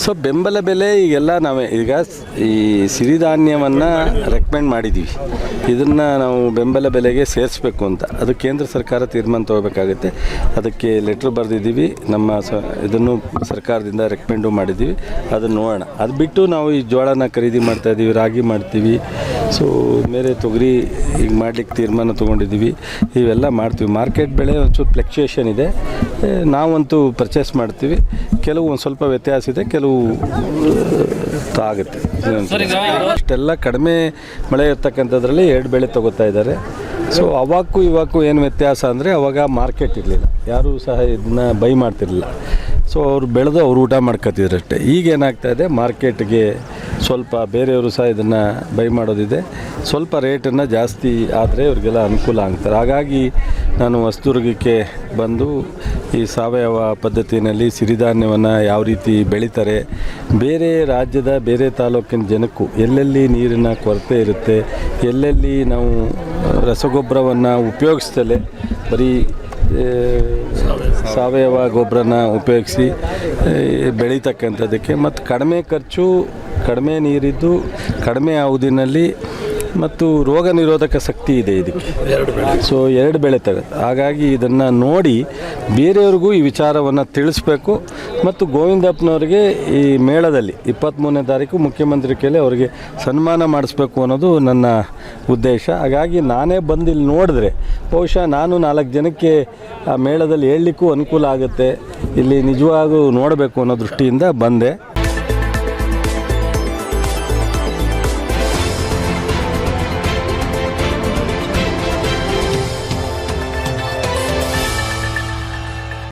So ಬೆಂಬಲ ಬೆಲೆ ಈಗೆಲ್ಲ ನಾವೇ ಈಗ ಈ ಸಿರಿಧಾನ್ಯವನ್ನು ರೆಕಮೆಂಡ್ ಮಾಡಿದ್ದೀವಿ, ಇದನ್ನು ನಾವು ಬೆಂಬಲ ಬೆಲೆಗೆ ಸೇರಿಸ್ಬೇಕು ಅಂತ. ಅದು ಕೇಂದ್ರ ಸರ್ಕಾರ ತೀರ್ಮಾನ ತೊಗೋಬೇಕಾಗುತ್ತೆ. ಅದಕ್ಕೆ ಲೆಟ್ರ್ ಬರೆದಿದ್ದೀವಿ, ನಮ್ಮ ಇದನ್ನು ಸರ್ಕಾರದಿಂದ ರೆಕಮೆಂಡು ಮಾಡಿದ್ದೀವಿ, ಅದನ್ನು ನೋಡೋಣ. ಅದು ಬಿಟ್ಟು ನಾವು ಈ ಜೋಳನ ಖರೀದಿ ಮಾಡ್ತಾಯಿದ್ದೀವಿ, ರಾಗಿ ಮಾಡ್ತೀವಿ, ಸೊ ಬೇರೆ ತೊಗರಿ ಈಗ ಮಾಡಲಿಕ್ಕೆ ತೀರ್ಮಾನ ತೊಗೊಂಡಿದ್ದೀವಿ, ಇವೆಲ್ಲ ಮಾಡ್ತೀವಿ. ಮಾರ್ಕೆಟ್ ಬೆಳೆ ಒಂಚೂರು ಫ್ಲಕ್ಚುಯೇಷನ್ ಇದೆ, ನಾವಂತೂ ಪರ್ಚೇಸ್ ಮಾಡ್ತೀವಿ. ಕೆಲವು ಒಂದು ಸ್ವಲ್ಪ ವ್ಯತ್ಯಾಸ ಇದೆ, ಕೆಲವು ಆಗುತ್ತೆ. ಅಷ್ಟೆಲ್ಲ ಕಡಿಮೆ ಮಳೆ ಇರ್ತಕ್ಕಂಥದ್ರಲ್ಲಿ 2 ಬೆಳೆ ತೊಗೋತಾ ಇದ್ದಾರೆ. ಸೊ ಅವಾಗೂ ಇವಾಗೂ ಏನು ವ್ಯತ್ಯಾಸ ಅಂದರೆ ಅವಾಗ ಮಾರ್ಕೆಟ್ ಇರಲಿಲ್ಲ, ಯಾರೂ ಸಹ ಇದನ್ನ ಬೈ ಮಾಡ್ತಿರಲಿಲ್ಲ. ಸೊ ಅವ್ರು ಬೆಳೆದು ಅವ್ರು ಊಟ ಮಾಡ್ಕೊತಿದ್ರು ಅಷ್ಟೇ. ಈಗ ಏನಾಗ್ತಾಯಿದೆ, ಮಾರ್ಕೆಟ್ಗೆ ಸ್ವಲ್ಪ ಬೇರೆಯವರು ಸಹ ಇದನ್ನು ಬೈ ಮಾಡೋದಿದೆ, ಸ್ವಲ್ಪ ರೇಟನ್ನು ಜಾಸ್ತಿ ಆದರೆ ಅವ್ರಿಗೆಲ್ಲ ಅನುಕೂಲ ಆಗ್ತಾರೆ. ಹಾಗಾಗಿ ನಾನು ಹೊಸದುರ್ಗಕ್ಕೆ ಬಂದು ಈ ಸಾವಯವ ಪದ್ಧತಿಯಲ್ಲಿ ಸಿರಿಧಾನ್ಯವನ್ನು ಯಾವ ರೀತಿ ಬೆಳೀತಾರೆ, ಬೇರೆ ರಾಜ್ಯದ ಬೇರೆ ತಾಲೂಕಿನ ಜನಕ್ಕೂ ಎಲ್ಲೆಲ್ಲಿ ನೀರಿನ ಕೊರತೆ ಇರುತ್ತೆ, ಎಲ್ಲೆಲ್ಲಿ ನಾವು ರಸಗೊಬ್ಬರವನ್ನು ಉಪಯೋಗಿಸ್ತಲೇ ಬರೀ ಸಾವಯವ ಗೊಬ್ಬರನ ಉಪಯೋಗಿಸಿ ಬೆಳೀತಕ್ಕಂಥದ್ದಕ್ಕೆ ಮತ್ತು ಕಡಿಮೆ ಖರ್ಚು, ಕಡಿಮೆ ನೀರಿದ್ದು, ಕಡಿಮೆ ಅವಧಿನಲ್ಲಿ ಮತ್ತು ರೋಗ ನಿರೋಧಕ ಶಕ್ತಿ ಇದೆ ಇದಕ್ಕೆ. ಸೊ 2 ಬೆಳೆ ತಗುತ್ತೆ. ಹಾಗಾಗಿ ಇದನ್ನು ನೋಡಿ ಬೇರೆಯವ್ರಿಗೂ ಈ ವಿಚಾರವನ್ನು ತಿಳಿಸ್ಬೇಕು. ಮತ್ತು ಗೋವಿಂದಪ್ಪನವ್ರಿಗೆ ಈ ಮೇಳದಲ್ಲಿ 23ನೇ ತಾರೀಕು ಮುಖ್ಯಮಂತ್ರಿ ಕೈಲಿ ಅವರಿಗೆ ಸನ್ಮಾನ ಮಾಡಿಸ್ಬೇಕು ಅನ್ನೋದು ನನ್ನ ಉದ್ದೇಶ. ಹಾಗಾಗಿ ನಾನೇ ಬಂದು ಇಲ್ಲಿ ನೋಡಿದ್ರೆ ಬಹುಶಃ ನಾನು 4 ಜನಕ್ಕೆ ಆ ಮೇಳದಲ್ಲಿ ಹೇಳಲಿಕ್ಕೂ ಅನುಕೂಲ ಆಗುತ್ತೆ, ಇಲ್ಲಿ ನಿಜವಾಗೂ ನೋಡಬೇಕು ಅನ್ನೋ ದೃಷ್ಟಿಯಿಂದ ಬಂದೆ.